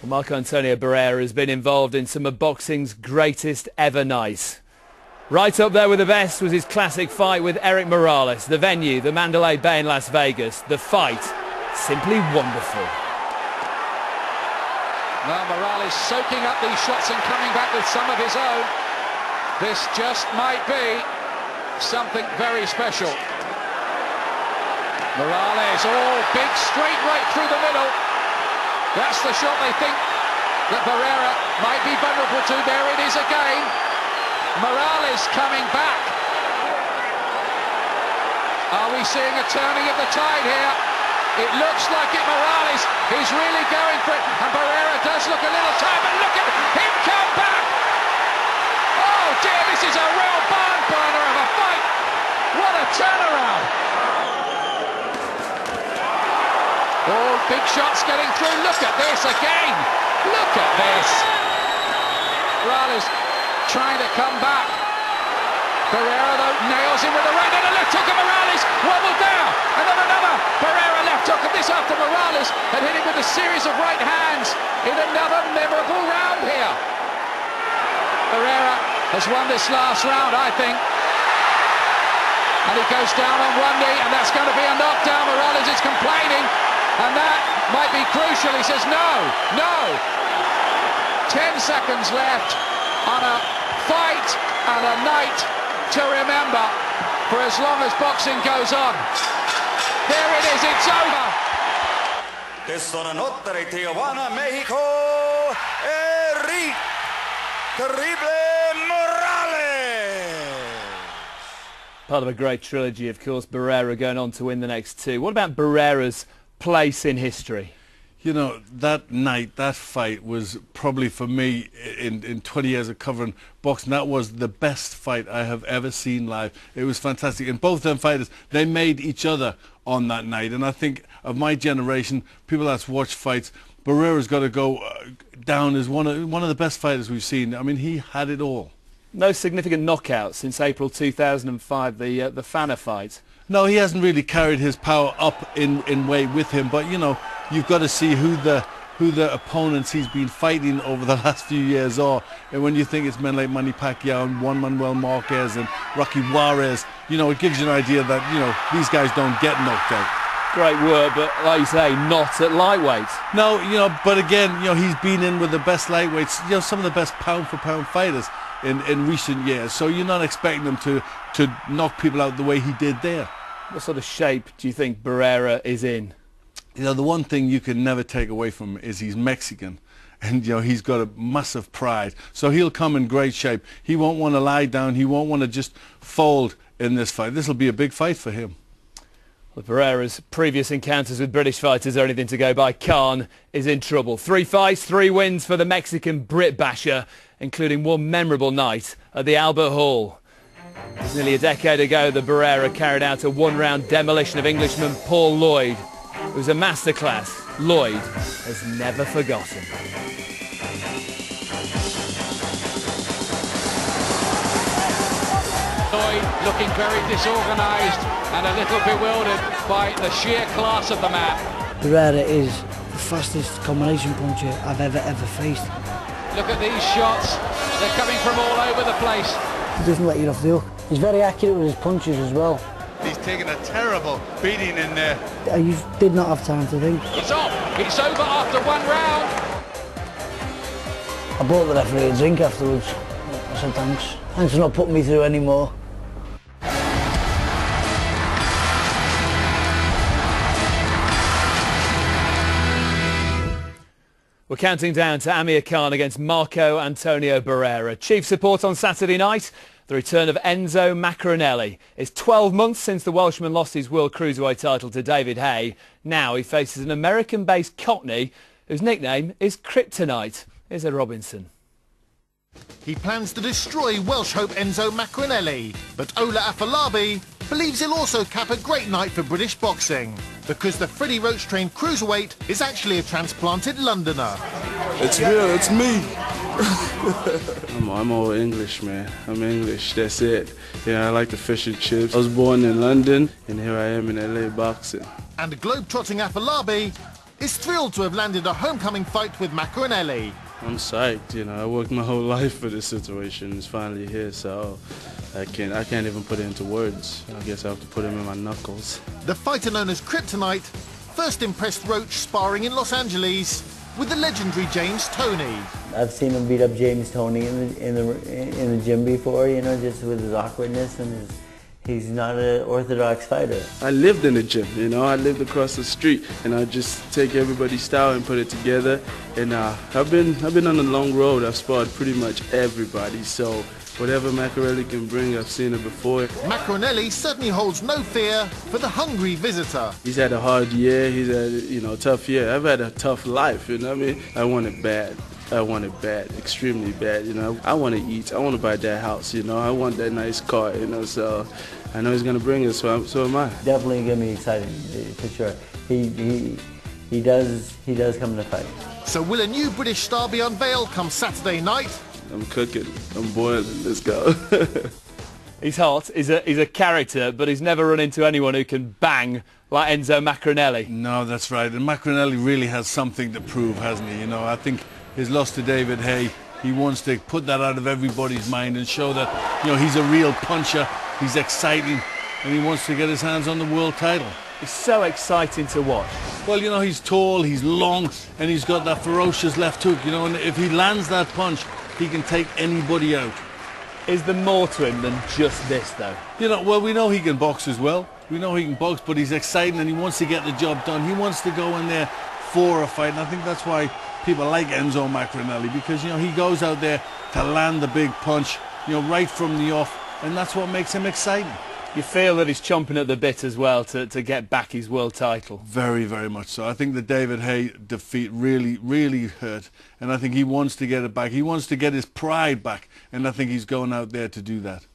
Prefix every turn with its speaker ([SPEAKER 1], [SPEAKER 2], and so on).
[SPEAKER 1] Well, Marco Antonio Barrera has been involved in some of boxing's greatest ever nights. Right up there with the best was his classic fight with Eric Morales. The venue, the Mandalay Bay in Las Vegas. The fight, simply wonderful.
[SPEAKER 2] Now Morales soaking up these shots and coming back with some of his own. This just might be something very special. Morales, big straight right through the middle. That's the shot they think that Barrera might be vulnerable to. There it is again. Morales coming back. Are we seeing a turning of the tide here? It looks like it. Morales is really going for it. And Barrera does look a little tired, but look at him come back. Oh dear, this is a real barn burner of a fight. What a turnaround. Big shots getting through. Look at this again. Look at this. Morales trying to come back. Barrera though nails him with a right and a left hook, and Morales wobbled down. And then another Barrera left hook, and this after Morales had hit him with a series of right hands in another memorable round here. Barrera has won this last round, I think. And he goes down on one knee, and that's going to be a knockdown. Morales is complaining. And that might be crucial. He says, no. 10 seconds left on a fight and a night to remember for as long as boxing goes on. There it is, it's over.
[SPEAKER 3] Desde una nota de Tijuana, Mexico, Eric Terrible Morales.
[SPEAKER 1] Part of a great trilogy, of course. Barrera going on to win the next two. What about Barrera's place in history?
[SPEAKER 4] You know, that night, that fight was probably for me, in 20 years of covering boxing, that was the best fight I have ever seen live. It was fantastic. And both them fighters, they made each other on that night. And I think of my generation, people that's watched fights, Barrera's got to go down as one of the best fighters we've seen. I mean, he had it all.
[SPEAKER 1] No significant knockouts since April 2005, the Fanner fight.
[SPEAKER 4] No, he hasn't really carried his power up in weight with him, but you know, you've got to see who the opponents he's been fighting over the last few years are. And when you think it's men like Manny Pacquiao and Juan Manuel Marquez and Rocky Juarez, you know, it gives you an idea that, you know, these guys don't get knocked out.
[SPEAKER 1] Great work, but like you say, not at lightweight.
[SPEAKER 4] No, you know, but again, you know, he's been in with the best lightweights, you know, some of the best pound-for-pound fighters in recent years. So you're not expecting him to knock people out the way he did there.
[SPEAKER 1] What sort of shape do you think Barrera is in?
[SPEAKER 4] You know, the one thing you can never take away from him is he's Mexican. And, you know, he's got a massive pride. So he'll come in great shape. He won't want to lie down. He won't want to just fold in this fight. This will be a big fight for him.
[SPEAKER 1] Well, Barrera's previous encounters with British fighters are anything to go by. Khan is in trouble. 3 fights, 3 wins for the Mexican Brit basher, including one memorable night at the Albert Hall. It was nearly a decade ago that Barrera carried out a one-round demolition of Englishman Paul Lloyd. It was a masterclass Lloyd has never forgotten.
[SPEAKER 2] Lloyd looking very disorganised and a little bewildered by the sheer class of the man.
[SPEAKER 5] Barrera is the fastest combination puncher I've ever faced.
[SPEAKER 2] Look at these shots. They're coming from all over the place.
[SPEAKER 5] He doesn't let you off the hook. He's very accurate with his punches as well.
[SPEAKER 6] He's taken a terrible beating in there.
[SPEAKER 5] You did not have time to think.
[SPEAKER 2] It's off. It's over after 1 round.
[SPEAKER 5] I bought the referee a drink afterwards. I said thanks. Thanks for not putting me through anymore.
[SPEAKER 1] We're counting down to Amir Khan against Marco Antonio Barrera. Chief support on Saturday night, the return of Enzo Maccarinelli. It's 12 months since the Welshman lost his World Cruiserweight title to David Haye. Now he faces an American-based Cockney whose nickname is Kryptonite. Here's Ed Robinson.
[SPEAKER 7] He plans to destroy Welsh hope Enzo Maccarinelli, but Ola Afolabi believes he'll also cap a great night for British boxing, because the Freddie Roach-trained cruiserweight is actually a transplanted Londoner.
[SPEAKER 8] It's real, it's me.
[SPEAKER 9] I'm all English, man. I'm English, that's it. Yeah, I like the fish and chips. I was born in London, and here I am in LA boxing.
[SPEAKER 7] And globe-trotting Afolabi is thrilled to have landed a homecoming fight with Macaronelli.
[SPEAKER 9] I'm psyched, you know. I worked my whole life for this situation. It's finally here, so I can't even put it into words. I guess I have to put them in my knuckles.
[SPEAKER 7] The fighter known as Kryptonite first impressed Roach sparring in Los Angeles with the legendary James Toney.
[SPEAKER 5] I've seen him beat up James Toney in the gym before, you know, just with his awkwardness and he's not an orthodox fighter.
[SPEAKER 9] I lived in the gym, you know. I lived across the street, and I just take everybody's style and put it together. And I've been on a long road. I've sparred pretty much everybody, so whatever Macaronelli can bring, I've seen it before.
[SPEAKER 7] Macaronelli certainly holds no fear for the hungry visitor.
[SPEAKER 9] He's had a hard year. He's had, you know, a tough year. I've had a tough life, you know what I mean? I want it bad. I want it bad, extremely bad, you know. I want to eat. I want to buy that house, you know. I want that nice car, you know, so I know he's going to bring it, so am I.
[SPEAKER 5] Definitely going to be exciting, for sure. He does come to fight.
[SPEAKER 7] So will a new British star be unveiled come Saturday night?
[SPEAKER 9] I'm cooking. I'm boiling. Let's go.
[SPEAKER 1] He's hot. He's a character, but he's never run into anyone who can bang like Enzo Macaronelli.
[SPEAKER 4] No, that's right. And Macaronelli really has something to prove, hasn't he? You know, I think his loss to David Haye, he wants to put that out of everybody's mind and show that, you know, he's a real puncher, he's exciting, and he wants to get his hands on the world title.
[SPEAKER 1] It's so exciting to watch.
[SPEAKER 4] Well, you know, he's tall, he's long, and he's got that ferocious left hook, you know, and if he lands that punch, he can take anybody out.
[SPEAKER 1] Is there more to him than just this, though?
[SPEAKER 4] You know, well, we know he can box as well. We know he can box, but he's exciting and he wants to get the job done. He wants to go in there for a fight, and I think that's why people like Enzo Macaronelli, because, you know, he goes out there to land the big punch, you know, right from the off, and that's what makes him exciting.
[SPEAKER 1] You feel that he's chomping at the bit as well to get back his world title.
[SPEAKER 4] Very, very much so. I think the David Haye defeat really hurt, and I think he wants to get it back. He wants to get his pride back, and I think he's going out there to do that.